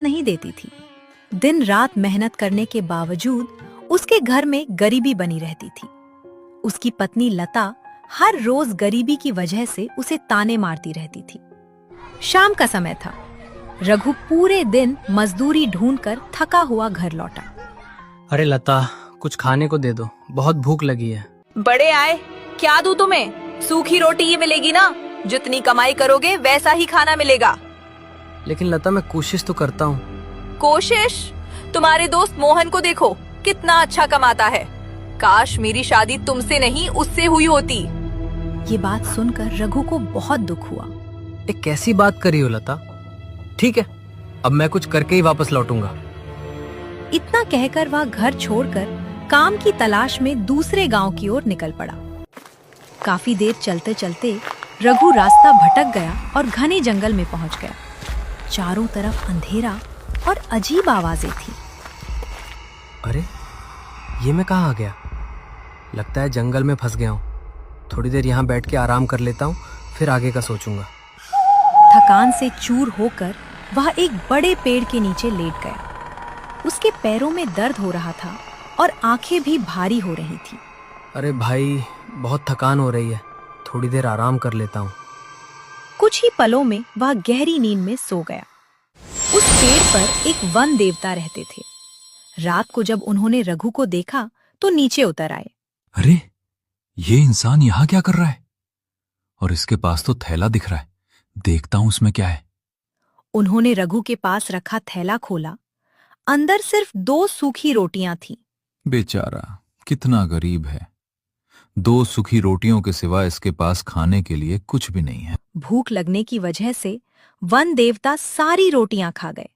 नहीं देती थी। दिन रात मेहनत करने के बावजूद उसके घर में गरीबी बनी रहती थी। उसकी पत्नी लता हर रोज गरीबी की वजह से उसे ताने मारती रहती थी। शाम का समय था। रघु पूरे दिन मजदूरी ढूंढकर थका हुआ घर लौटा। अरे लता, कुछ खाने को दे दो, बहुत भूख लगी है। बड़े आए, क्या दूं तुम्हें? सूखी रोटी ही मिलेगी ना। जितनी कमाई करोगे वैसा ही खाना मिलेगा। लेकिन लता, मैं कोशिश तो करता हूँ। कोशिश? तुम्हारे दोस्त मोहन को देखो, कितना अच्छा कमाता है। काश मेरी शादी तुमसे नहीं उससे हुई होती। ये बात सुनकर रघु को बहुत दुख हुआ। एक कैसी बात करी हो लता? ठीक है, अब मैं कुछ करके ही वापस लौटूंगा। इतना कहकर वह घर छोड़कर काम की तलाश में दूसरे गांव की ओर निकल पड़ा। काफी देर चलते चलते रघु रास्ता भटक गया और घने जंगल में पहुंच गया। चारों तरफ अंधेरा और अजीब आवाजें थी। अरे, ये मैं कहाँ आ गया? लगता है जंगल में फंस गया हूँ। थोड़ी देर यहाँ बैठ के आराम कर लेता हूँ, फिर आगे का सोचूंगा। थकान से चूर होकर वह एक बड़े पेड़ के नीचे लेट गया। उसके पैरों में दर्द हो रहा था और आंखें भी भारी हो रही थी। अरे भाई, बहुत थकान हो रही है, थोड़ी देर आराम कर लेता हूँ। कुछ ही पलों में वह गहरी नींद में सो गया। उस पेड़ पर एक वन देवता रहते थे। रात को जब उन्होंने रघु को देखा तो नीचे उतर आए। अरे, ये इंसान यहाँ क्या कर रहा है? और इसके पास तो थैला दिख रहा है, देखता हूं उसमें क्या है। उन्होंने रघु के पास रखा थैला खोला। अंदर सिर्फ 2 सूखी रोटियां थीं। बेचारा कितना गरीब है। 2 सूखी रोटियों के सिवा इसके पास खाने के लिए कुछ भी नहीं है। भूख लगने की वजह से वन देवता सारी रोटियां खा गए।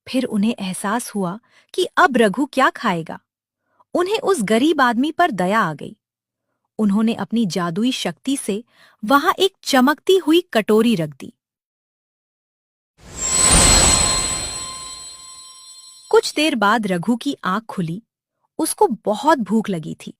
फिर उन्हें एहसास हुआ कि अब रघु क्या खाएगा। उन्हें उस गरीब आदमी पर दया आ गई। उन्होंने अपनी जादुई शक्ति से वहां एक चमकती हुई कटोरी रख दी। कुछ देर बाद रघु की आंख खुली। उसको बहुत भूख लगी थी।